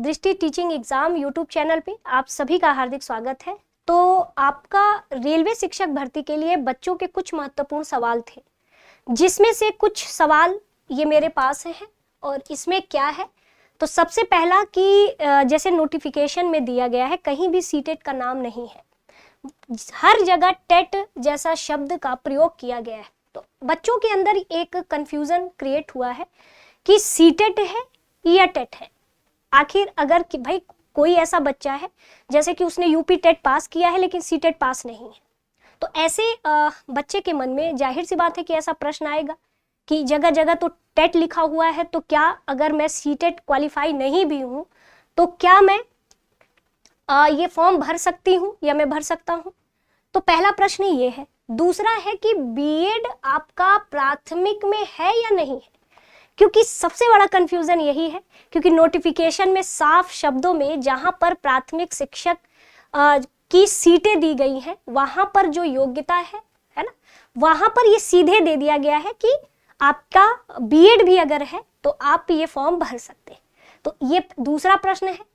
दृष्टि teaching exam YouTube channel पे आप सभी का हार्दिक स्वागत है। तो आपका रेलवे शिक्षक भर्ती के लिए बच्चों के कुछ महत्वपूर्ण सवाल थे, जिसमें से कुछ सवाल ये मेरे पास हैं और इसमें क्या है। तो सबसे पहला कि जैसे नोटिफिकेशन में दिया गया है, कहीं भी सीटेट का नाम नहीं है, हर जगह टेट जैसा शब्द का प्रयोग किया गया है। तो बच्चों के अंदर एक कंफ्यूजन क्रिएट हुआ है कि सीटेट है या टेट है। आखिर अगर कि भाई कोई ऐसा बच्चा है जैसे कि उसने यूपी टेट पास किया है लेकिन सीटेट पास नहीं है, तो ऐसे बच्चे के मन में जाहिर सी बात है कि ऐसा प्रश्न आएगा कि जगह जगह तो टेट लिखा हुआ है, तो क्या अगर मैं सीटेट क्वालिफाई नहीं भी हूँ तो क्या मैं ये फॉर्म भर सकती हूँ या मैं भर सकता हूँ। तो पहला प्रश्न ये है। दूसरा है कि बीएड आपका प्राथमिक में है या नहीं है, क्योंकि सबसे बड़ा कंफ्यूजन यही है, क्योंकि नोटिफिकेशन में साफ शब्दों में जहां पर प्राथमिक शिक्षक की सीटें दी गई हैं वहां पर जो योग्यता है ना, वहां पर ये सीधे दे दिया गया है कि आपका बीएड भी अगर है तो आप ये फॉर्म भर सकते हैं। तो ये दूसरा प्रश्न है।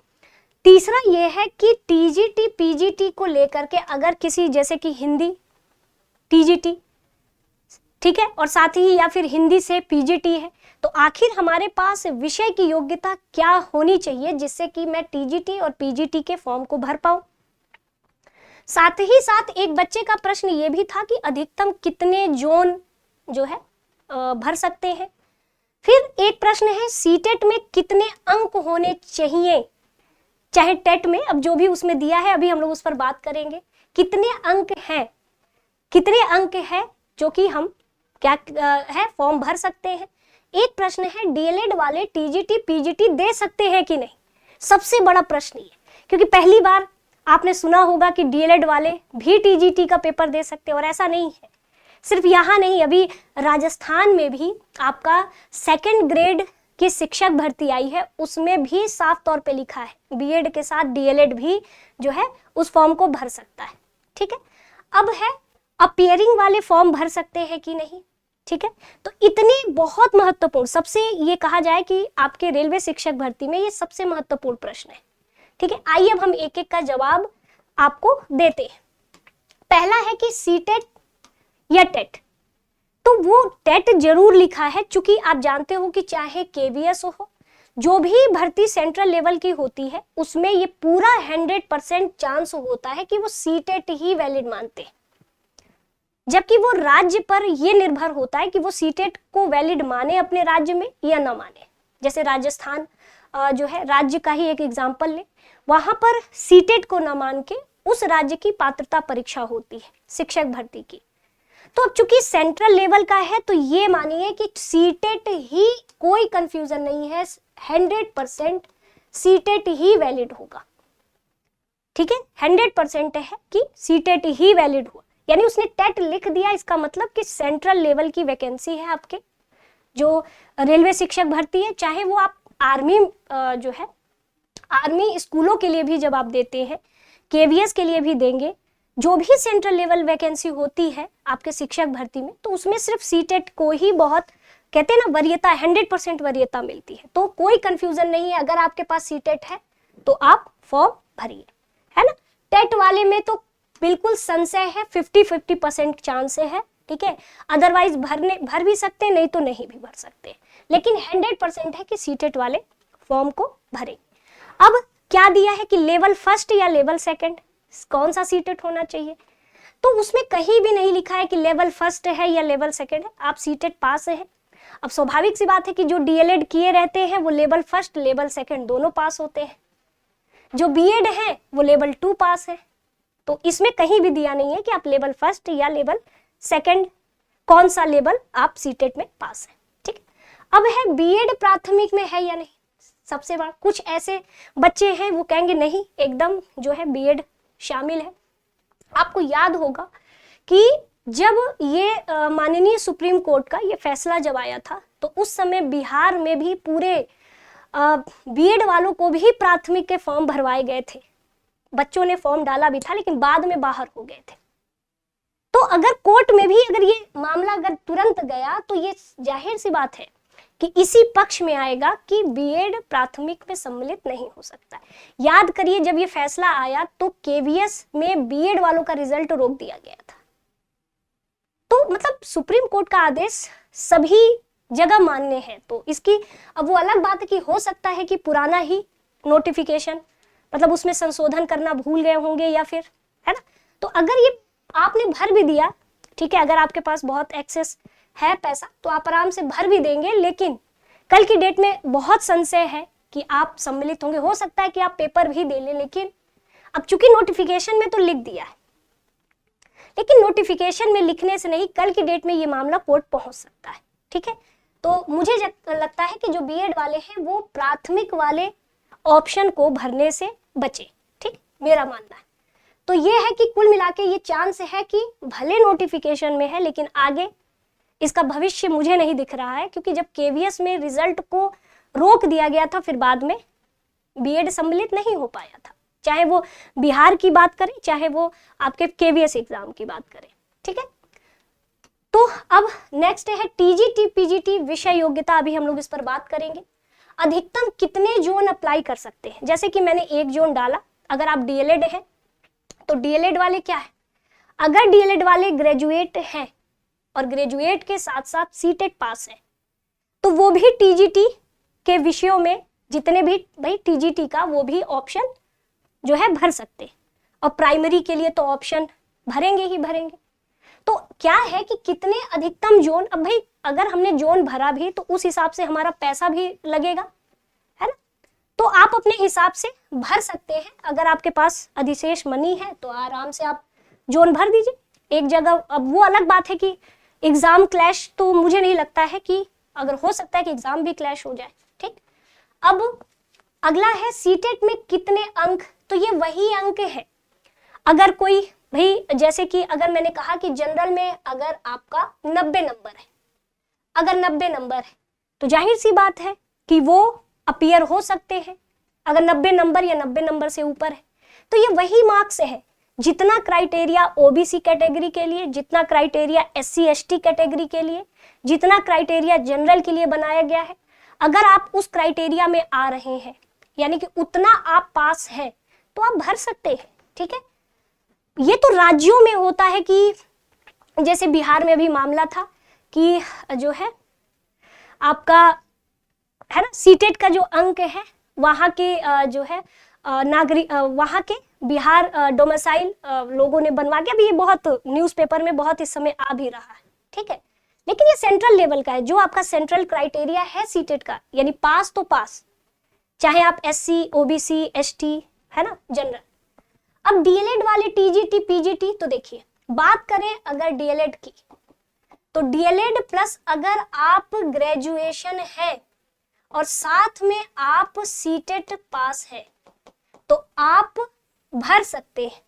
तीसरा ये है कि टीजीटी पीजीटी को लेकर के अगर किसी जैसे कि हिंदी टीजीटी, ठीक है, और साथ ही या फिर हिंदी से पीजीटी है, तो आखिर हमारे पास विषय की योग्यता क्या होनी चाहिए जिससे कि मैं टीजीटी और पीजीटी के फॉर्म को भर पाऊं। साथ ही साथ एक बच्चे का प्रश्न ये भी था कि अधिकतम कितने जोन जो है भर सकते हैं। फिर एक प्रश्न है सीटेट में कितने अंक होने चाहिए, चाहे टेट में, अब जो भी उसमें दिया है अभी हम लोग उस पर बात करेंगे। कितने अंक हैं जो कि हम क्या है फॉर्म भर सकते हैं। एक प्रश्न है डीएलएड वाले टीजीटी पीजीटी दे सकते हैं कि नहीं। सबसे बड़ा प्रश्न ये, क्योंकि पहली बार आपने सुना होगा कि डीएलएड वाले भी टीजीटी का पेपर दे सकते हैं, और ऐसा नहीं है। सिर्फ यहाँ नहीं, अभी राजस्थान में भी आपका सेकंड ग्रेड की शिक्षक भर्ती आई है, उसमें भी साफ तौर पे लिखा है बीएड के साथ डीएलएड भी जो है उस फॉर्म को भर सकता है। ठीक है, अब है अपीयरिंग वाले फॉर्म भर सकते हैं कि नहीं। ठीक है, तो इतनी बहुत महत्वपूर्ण, सबसे ये कहा जाए कि आपके रेलवे शिक्षक भर्ती में ये सबसे महत्वपूर्ण प्रश्न है। ठीक है, आइए अब हम एक एक का जवाब आपको देते हैं। पहला है कि सीटेट या टेट। तो वो टेट जरूर लिखा है, चूंकि आप जानते हो कि चाहे केवीएस हो, जो भी भर्ती सेंट्रल लेवल की होती है उसमें ये पूरा 100% चांस होता है कि वो सीटेट ही वैलिड मानते हैं, जबकि वो राज्य पर ये निर्भर होता है कि वो सीटेट को वैलिड माने अपने राज्य में या ना माने। जैसे राजस्थान जो है राज्य का ही एक एग्जांपल ले, वहां पर सीटेट को ना मान के उस राज्य की पात्रता परीक्षा होती है शिक्षक भर्ती की। तो अब चूंकि सेंट्रल लेवल का है तो ये मानिए कि सीटेट ही, कोई कंफ्यूजन नहीं है, 100% सीटेट ही वैलिड होगा। ठीक है, 100% है कि सीटेट ही वैलिड हुआ, यानी उसने टेट लिख दिया, इसका मतलब कि सेंट्रल लेवल की वैकेंसी है आपके जो रेलवे शिक्षक भर्ती है। चाहे वो आप आर्मी जो है आर्मी स्कूलों के लिए भी जब आप देते हैं, केवीएस के लिए भी देंगे, जो भी सेंट्रल लेवल वैकेंसी होती है आपके शिक्षक भर्ती में, तो उसमें सिर्फ सीटेट को ही बहुत कहते हैं ना वरीयता, 100% वरीयता मिलती है। तो कोई कंफ्यूजन नहीं है, अगर आपके पास सीटेट है तो आप फॉर्म भरिए, है ना। टेट वाले में तो बिल्कुल संशय है, 50-50% चांस है। ठीक है, अदरवाइज भर भी सकते हैं, नहीं तो नहीं भी भर सकते, लेकिन 100% है कि सीटेट वाले फॉर्म को भरें। अब क्या दिया है कि लेवल फर्स्ट या लेवल सेकंड, कौन सा सीटेट होना चाहिए, तो उसमें कहीं भी नहीं लिखा है कि लेवल फर्स्ट है या लेवल सेकंड है, आप सीटेट पास है। अब स्वाभाविक सी बात है कि जो डीएलएड किए रहते हैं वो लेवल फर्स्ट लेवल सेकंड दोनों पास होते हैं, जो बीएड है वो लेवल 2 पास है। तो इसमें कहीं भी दिया नहीं है कि आप लेवल फर्स्ट या लेवल सेकंड, कौन सा लेवल आप सीटेट में पास है। ठीक, अब है बीएड प्राथमिक में है या नहीं। सबसे बड़ा, कुछ ऐसे बच्चे हैं वो कहेंगे नहीं, एकदम जो है बीएड शामिल है। आपको याद होगा कि जब ये माननीय सुप्रीम कोर्ट का ये फैसला जब आया था, तो उस समय बिहार में भी पूरे बीएड वालों को भी प्राथमिक के फॉर्म भरवाए गए थे। बच्चों ने फॉर्म डाला भी था लेकिन बाद में बाहर हो गए थे। तो अगर कोर्ट में भी अगर ये मामला अगर तुरंत गया तो ये जाहिर सी बात है कि इसी पक्ष में आएगा कि बीएड प्राथमिक में सम्मिलित नहीं हो सकता। याद करिए जब ये फैसला आया तो केवीएस में बीएड वालों का रिजल्ट रोक दिया गया था। तो मतलब सुप्रीम कोर्ट का आदेश सभी जगह मान्य है। तो इसकी अब वो अलग बात है कि हो सकता है कि पुराना ही नोटिफिकेशन मतलब उसमें संशोधन करना भूल गए होंगे या फिर, है ना। तो अगर ये आपने भर भी दिया, ठीक है, अगर आपके पास बहुत एक्सेस है पैसा तो आप आराम से भर भी देंगे, लेकिन कल की डेट में बहुत संशय है कि आप सम्मिलित होंगे। हो सकता है कि आप पेपर भी दे लें, लेकिन अब चूंकि नोटिफिकेशन में तो लिख दिया है, लेकिन नोटिफिकेशन में लिखने से नहीं, कल की डेट में ये मामला कोर्ट पहुंच सकता है। ठीक है, तो मुझे लगता है कि जो बीएड वाले हैं वो प्राथमिक वाले ऑप्शन को भरने से बचे। ठीक, मेरा मानना है। तो ये है कि कुल मिला के ये चांस है कि भले नोटिफिकेशन में है, लेकिन आगे इसका भविष्य मुझे नहीं दिख रहा है, क्योंकि जब केवीएस में रिजल्ट को रोक दिया गया था फिर बाद में बीएड सम्मिलित नहीं हो पाया था, चाहे वो बिहार की बात करें चाहे वो आपके केवीएस एग्जाम की बात करें। ठीक है, तो अब नेक्स्ट है टीजीटी पीजीटी विषय योग्यता। अभी हम लोग इस पर बात करेंगे। अधिकतम कितने जोन अप्लाई कर सकते हैं, जैसे कि मैंने एक जोन डाला। अगर आप डीएलएड हैं तो डीएलएड वाले क्या है, अगर डीएलएड वाले ग्रेजुएट हैं और ग्रेजुएट के साथ साथ सीटेट पास है तो वो भी टीजीटी के विषयों में जितने भी भाई टीजीटी का वो भी ऑप्शन जो है भर सकते हैं, और प्राइमरी के लिए तो ऑप्शन भरेंगे ही भरेंगे। तो क्या है कि कितने अधिकतम जोन, अब भाई अगर हमने जोन भरा भी तो उस हिसाब से हमारा पैसा भी लगेगा, है ना। तो आप अपने हिसाब से भर सकते हैं। अगर आपके पास अधिशेष मनी है तो आराम से आप जोन भर दीजिए एक जगह। अब वो अलग बात है कि एग्जाम क्लैश तो मुझे नहीं लगता है कि, अगर हो सकता है कि एग्जाम भी क्लैश हो जाए। ठीक, अब अगला है सीटेट में कितने अंक, तो ये वही अंक है। अगर कोई भाई जैसे कि अगर मैंने कहा कि जनरल में अगर आपका 90 नंबर है, अगर 90 नंबर है तो जाहिर सी बात है कि वो अपीयर हो सकते हैं। अगर 90 नंबर या 90 नंबर से ऊपर है तो ये वही मार्क्स है जितना क्राइटेरिया ओबीसी कैटेगरी के लिए, जितना क्राइटेरिया एससी एसटी कैटेगरी के लिए, जितना क्राइटेरिया जनरल के लिए बनाया गया है। अगर आप उस क्राइटेरिया में आ रहे हैं यानी कि उतना आप पास हैं तो आप भर सकते हैं। ठीक है, ये तो राज्यों में होता है कि जैसे बिहार में अभी मामला था कि जो है आपका, है ना, सीटेट का जो अंक है वहाँ के जो है नागरिक, वहाँ के बिहार डोमिसाइल लोगों ने बनवा के, अभी ये बहुत न्यूज़पेपर में बहुत इस समय आ भी रहा है। ठीक है, लेकिन ये सेंट्रल लेवल का है, जो आपका सेंट्रल क्राइटेरिया है सीटेट का, यानी पास तो पास, चाहे आप एससी ओबीसी एसटी, है ना, जनरल। अब डीएलएड वाले टीजीटी पीजीटी, तो देखिए बात करें अगर डीएलएड की तो डीएलएड प्लस अगर आप ग्रेजुएशन है और साथ में आप सीटेट पास है तो आप भर सकते हैं।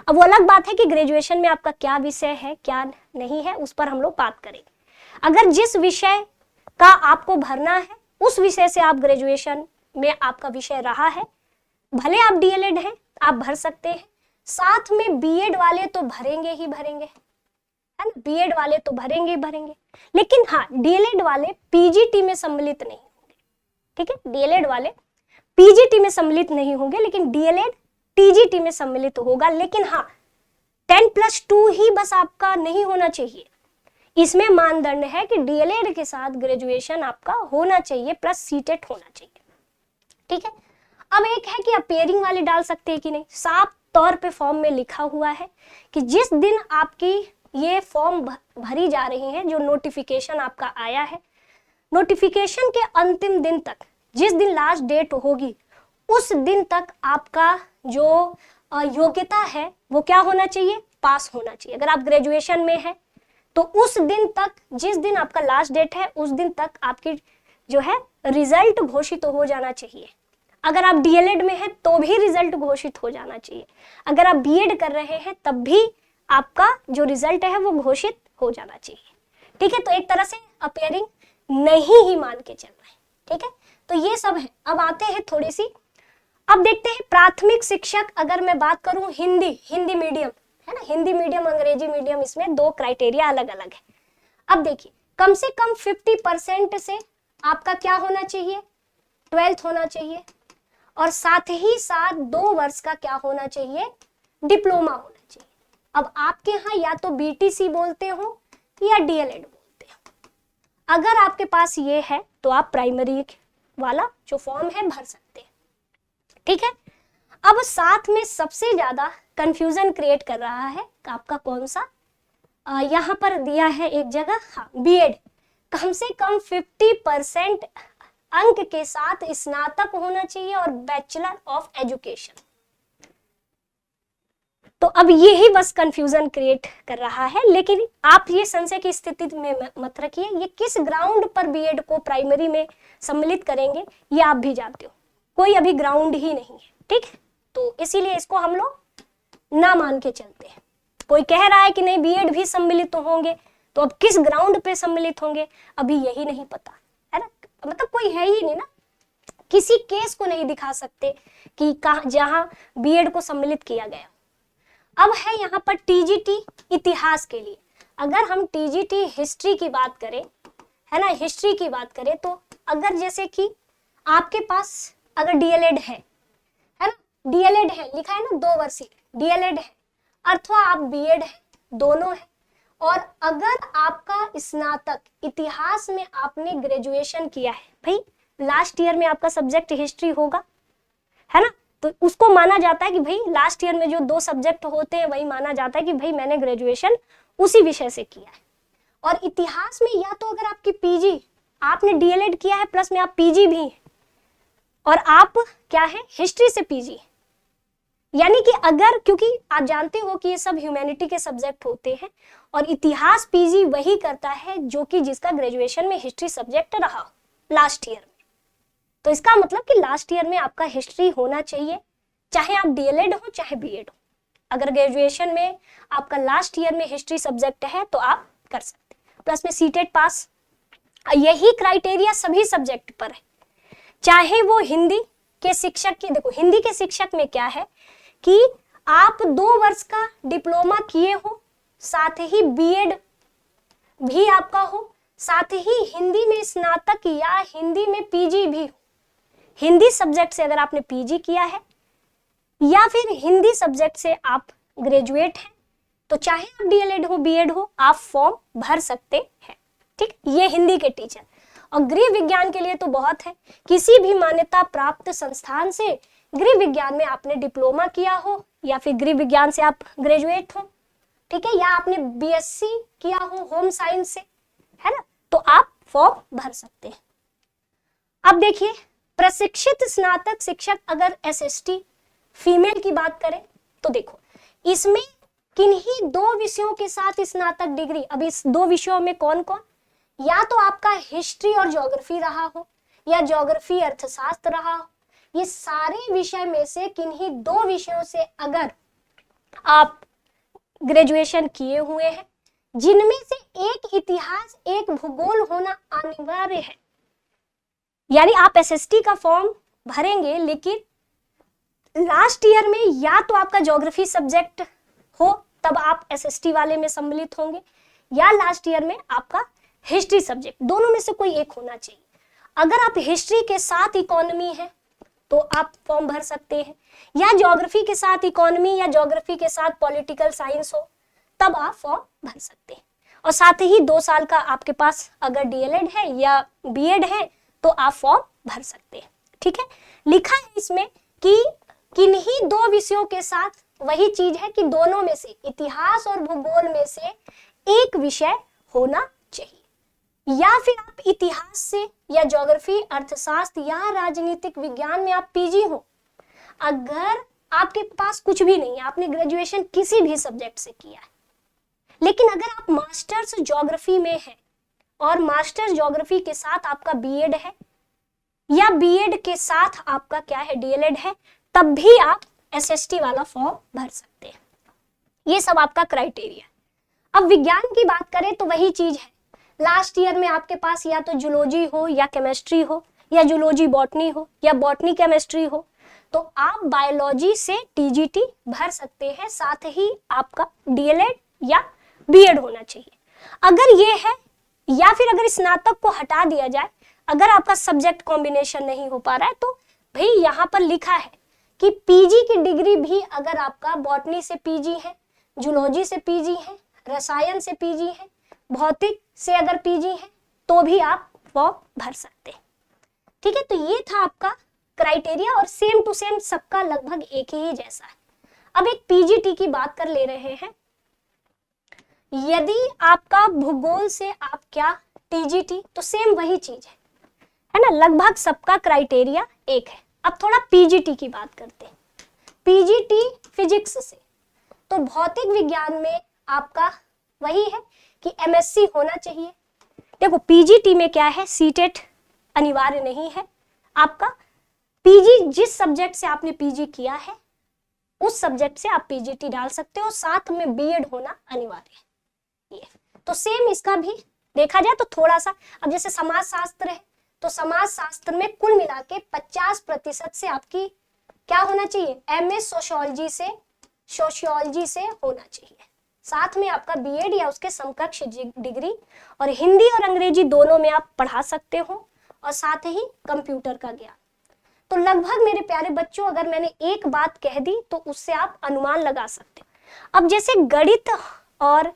अब वो अलग बात है कि ग्रेजुएशन में आपका क्या विषय है क्या नहीं है, उस पर हम लोग बात करेंगे। अगर जिस विषय का आपको भरना है उस विषय से आप ग्रेजुएशन में आपका विषय रहा है, भले आप डीएलएड हैं आप भर सकते हैं। साथ में बीएड वाले तो भरेंगे ही भरेंगे, है ना, बीएड वाले तो भरेंगे ही भरेंगे, लेकिन हाँ डीएलएड वाले पीजीटी में सम्मिलित नहीं होंगे। ठीक है, डीएलएड वाले पीजीटी में सम्मिलित नहीं होंगे, लेकिन डीएलएड टीजीटी में सम्मिलित होगा। लेकिन हाँ 10+2 ही बस आपका नहीं होना चाहिए, इसमें मानदंड है कि डीएलएड के साथ ग्रेजुएशन आपका होना चाहिए प्लस सीटेट होना चाहिए। ठीक है, अब एक है कि अपेयरिंग वाले डाल सकते हैं कि नहीं। साफ तौर पे फॉर्म में लिखा हुआ है कि जिस दिन आपकी ये फॉर्म भरी जा रही है, जो नोटिफिकेशन आपका आया है, नोटिफिकेशन के अंतिम दिन तक, जिस दिन लास्ट डेट होगी उस दिन तक आपका जो योग्यता है वो क्या होना चाहिए, पास होना चाहिए। अगर आप ग्रेजुएशन में है तो उस दिन तक, जिस दिन आपका लास्ट डेट है उस दिन तक आपकी जो है रिजल्ट घोषित हो जाना चाहिए। अगर आप डीएलएड में हैं तो भी रिजल्ट घोषित हो जाना चाहिए। अगर आप बीएड कर रहे हैं तब भी आपका जो रिजल्ट है वो घोषित हो जाना चाहिए। ठीक है, तो एक तरह से अपेयरिंग नहीं ही मान के चल रहे हैं। ठीक है, तो ये सब है। अब आते हैं थोड़ी सी, अब देखते हैं प्राथमिक शिक्षक, अगर मैं बात करूं हिंदी मीडियम, है ना, हिंदी मीडियम अंग्रेजी मीडियम, इसमें दो क्राइटेरिया अलग अलग है। अब देखिए कम से कम 50% से आपका क्या होना चाहिए, 12th होना चाहिए, और साथ ही साथ 2 वर्ष का क्या होना चाहिए, डिप्लोमा होना चाहिए। अब आपके यहाँ या तो बीटीसी बोलते हो या डीएलएड बोलते हो। अगर आपके पास ये है तो आप प्राइमरी वाला जो फॉर्म है भर सकते हैं, ठीक है। अब साथ में सबसे ज्यादा कंफ्यूजन क्रिएट कर रहा है आपका कौन सा, यहाँ पर दिया है एक जगह, हाँ बीएड, कम से कम 50% अंक के साथ स्नातक होना चाहिए और बैचलर ऑफ एजुकेशन। तो अब यही बस कंफ्यूजन क्रिएट कर रहा है, लेकिन आप ये संशय की स्थिति में मत रखिए, ये किस ग्राउंड पर बीएड को प्राइमरी में सम्मिलित करेंगे ये आप भी जानते हो, कोई अभी ग्राउंड ही नहीं है, ठीक है। तो इसीलिए इसको हम लोग ना मान के चलते हैं। कोई कह रहा है कि नहीं बीएड भी सम्मिलित तो होंगे, तो अब किस ग्राउंड पे सम्मिलित होंगे अभी यही नहीं पता है ना, मतलब कोई है ही नहीं ना, किसी केस को नहीं दिखा सकते कि कहां जहां बीएड को सम्मिलित किया गया। अब है यहाँ पर टीजीटी इतिहास के लिए, अगर हम टीजीटी हिस्ट्री की बात करें, है ना, हिस्ट्री की बात करें, तो अगर जैसे कि आपके पास अगर डीएलएड है ना, डीएलएड है लिखा है ना 2 वर्षीय डीएलएड है, अथवा आप बीएड है, दोनों है, और अगर आपका स्नातक इतिहास में आपने ग्रेजुएशन किया है, भाई लास्ट ईयर में आपका सब्जेक्ट हिस्ट्री होगा, है ना, तो उसको माना जाता है कि भाई लास्ट ईयर में जो 2 सब्जेक्ट होते हैं वही माना जाता है कि भाई मैंने ग्रेजुएशन उसी विषय से किया है। और इतिहास में या तो अगर आपकी पीजी, आपने डीएलएड किया है प्लस में आप पीजी भी हैं, और आप क्या है हिस्ट्री से पीजी, यानी कि अगर, क्योंकि आप जानते हो कि ये सब ह्यूमैनिटी के सब्जेक्ट होते हैं, और इतिहास पीजी वही करता है जो कि जिसका ग्रेजुएशन में हिस्ट्री सब्जेक्ट रहा लास्ट ईयर में, तो इसका मतलब कि लास्ट ईयर में आपका हिस्ट्री होना चाहिए, चाहे आप डीएलएड हो चाहे बीएड हो। अगर ग्रेजुएशन में आपका लास्ट ईयर में हिस्ट्री सब्जेक्ट है तो आप कर सकते हैं, प्लस में सीटेट पास। यही क्राइटेरिया सभी सब्जेक्ट पर है, चाहे वो हिंदी के शिक्षक की, देखो हिंदी के शिक्षक में क्या है कि आप 2 वर्ष का डिप्लोमा किए हो, साथ ही बीएड भी आपका हो, साथ ही हिंदी में स्नातक या हिंदी में पीजी भी हो। हिंदी सब्जेक्ट से अगर आपने पीजी किया है या फिर हिंदी सब्जेक्ट से आप ग्रेजुएट हैं, तो चाहे आप डीएलएड हो बीएड हो, आप फॉर्म भर सकते हैं, ठीक। ये हिंदी के टीचर। और गृह विज्ञान के लिए तो बहुत है, किसी भी मान्यता प्राप्त संस्थान से गृह विज्ञान में आपने डिप्लोमा किया हो या फिर गृह विज्ञान से आप ग्रेजुएट हो, ठीक है, या आपने बीएससी किया हो होम साइंस से, है ना, तो आप फॉर्म भर सकते हैं। अब देखिए प्रशिक्षित स्नातक शिक्षक, अगर एसएसटी फीमेल की बात करें तो देखो इसमें किन्हीं 2 विषयों के साथ स्नातक डिग्री, अब इस 2 विषयों में कौन कौन, या तो आपका हिस्ट्री और ज्योग्राफी रहा हो या ज्योग्राफी अर्थशास्त्र रहा हो, ये सारे विषय में से किन्हीं 2 विषयों से अगर आप ग्रेजुएशन किए हुए हैं, जिनमें से एक इतिहास एक भूगोल होना अनिवार्य है, यानी आप एसएसटी का फॉर्म भरेंगे लेकिन लास्ट ईयर में या तो आपका ज्योग्राफी सब्जेक्ट हो तब आप एसएसटी वाले में सम्मिलित होंगे, या लास्ट ईयर में आपका हिस्ट्री सब्जेक्ट, दोनों में से कोई एक होना चाहिए। अगर आप हिस्ट्री के साथ इकोनॉमी है तो आप फॉर्म भर सकते हैं, या ज्योग्राफी के साथ इकोनॉमी या ज्योग्राफी के साथ पॉलिटिकल साइंस हो तब आप फॉर्म भर सकते हैं। और साथ ही 2 साल का आपके पास अगर डीएलएड है या बीएड है तो आप फॉर्म भर सकते हैं, ठीक है। लिखा है इसमें कि किन्हीं 2 विषयों के साथ, वही चीज है कि दोनों में से, इतिहास और भूगोल में से एक विषय होना चाहिए, या फिर आप इतिहास से या ज्योग्राफी अर्थशास्त्र या राजनीतिक विज्ञान में आप पीजी हो। अगर आपके पास कुछ भी नहीं है, आपने ग्रेजुएशन किसी भी सब्जेक्ट से किया है, लेकिन अगर आप मास्टर्स ज्योग्राफी में है और मास्टर्स ज्योग्राफी के साथ आपका बीएड है या बीएड के साथ आपका क्या है डीएलएड है, तब भी आप एसएसटी वाला फॉर्म भर सकते हैं। ये सब आपका क्राइटेरिया। अब विज्ञान की बात करें तो वही चीज है, लास्ट ईयर में आपके पास या तो जूलॉजी हो या केमिस्ट्री हो, या जूलॉजी बॉटनी हो या बॉटनी केमिस्ट्री हो, तो आप बायोलॉजी से टीजीटी भर सकते हैं, साथ ही आपका डीएलएड या बीएड होना चाहिए। अगर ये है या फिर अगर स्नातक को हटा दिया जाए, अगर आपका सब्जेक्ट कॉम्बिनेशन नहीं हो पा रहा है, तो भाई यहाँ पर लिखा है कि पीजी की डिग्री भी अगर आपका बॉटनी से पीजी है, जूलॉजी से पीजी है, रसायन से पीजी है, भौतिक से अगर पीजी है, तो भी आप फॉर्म भर सकते हैं। ठीक है, तो ये था आपका क्राइटेरिया और सेम टू सेम सबका लगभग एक ही जैसा है। अब एक पीजीटी की बात कर ले रहे हैं। यदि आपका भूगोल से आप क्या टीजीटी, तो सेम वही चीज है ना, लगभग सबका क्राइटेरिया एक है। अब थोड़ा पीजीटी की बात करते हैं। पीजीटी फिजिक्स से, तो भौतिक विज्ञान में आपका वही है कि एमएससी होना चाहिए। देखो पीजीटी में क्या है, सीटेट अनिवार्य नहीं है आपका। पीजी जिस सब्जेक्ट से आपने पीजी किया है उस सब्जेक्ट से आप पीजीटी डाल सकते हो, साथ में बीएड होना अनिवार्य है। ये तो सेम इसका भी देखा जाए तो थोड़ा सा, अब जैसे समाज शास्त्र है तो समाज शास्त्र में कुल मिला के 50% से आपकी क्या होना चाहिए, एमए सोशियोलॉजी से होना चाहिए, साथ में आपका बीएड या उसके समकक्ष डिग्री, और हिंदी और अंग्रेजी दोनों में आप पढ़ा सकते हो, और साथ ही कंप्यूटर का ज्ञान। तो लगभग मेरे प्यारे बच्चों अगर मैंने एक बात कह दी तो उससे आप अनुमान लगा सकते हो। अब जैसे गणित और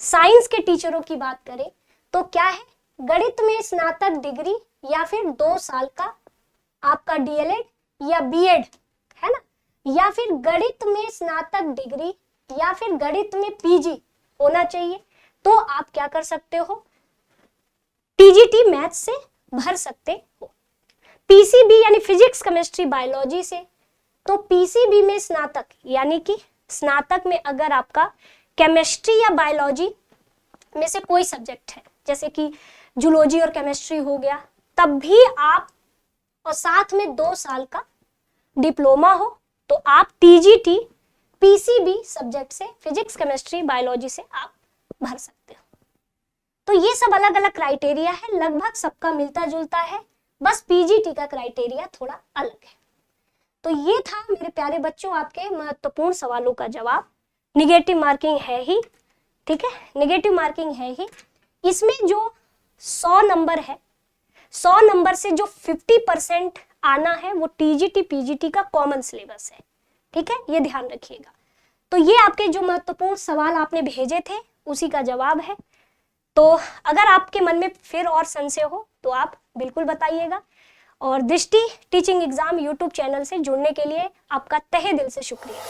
साइंस के टीचरों की बात करें तो क्या है, गणित में स्नातक डिग्री या फिर 2 साल का आपका डीएलएड या बीएड है ना, या फिर गणित में स्नातक डिग्री या फिर गणित में पीजी होना चाहिए। तो आप क्या कर सकते हो, टीजीटी मैथ से भर सकते हो। पीसीबी यानी फिजिक्स केमिस्ट्री बायोलॉजी से, तो पीसीबी में स्नातक यानी कि स्नातक में अगर आपका केमिस्ट्री या बायोलॉजी में से कोई सब्जेक्ट है, जैसे कि जूलॉजी और केमिस्ट्री हो गया, तब भी आप, और साथ में 2 साल का डिप्लोमा हो, तो आप टीजीटी पीसीबी सब्जेक्ट से फिजिक्स केमिस्ट्री बायोलॉजी से आप भर सकते हो। तो ये सब अलग अलग क्राइटेरिया है, लगभग सबका मिलता जुलता है, बस पीजीटी का क्राइटेरिया थोड़ा अलग है। तो ये था मेरे प्यारे बच्चों आपके महत्वपूर्ण सवालों का जवाब। निगेटिव मार्किंग है ही, ठीक है, निगेटिव मार्किंग है ही। इसमें जो 100 नंबर है, 100 नंबर से जो 50% आना है वो टीजीटी पीजीटी का कॉमन सिलेबस है, ठीक है, ये ध्यान रखिएगा। तो ये आपके जो महत्वपूर्ण सवाल आपने भेजे थे उसी का जवाब है। तो अगर आपके मन में फिर और संशय हो तो आप बिल्कुल बताइएगा, और दृष्टि टीचिंग एग्जाम यूट्यूब चैनल से जुड़ने के लिए आपका तहे दिल से शुक्रिया।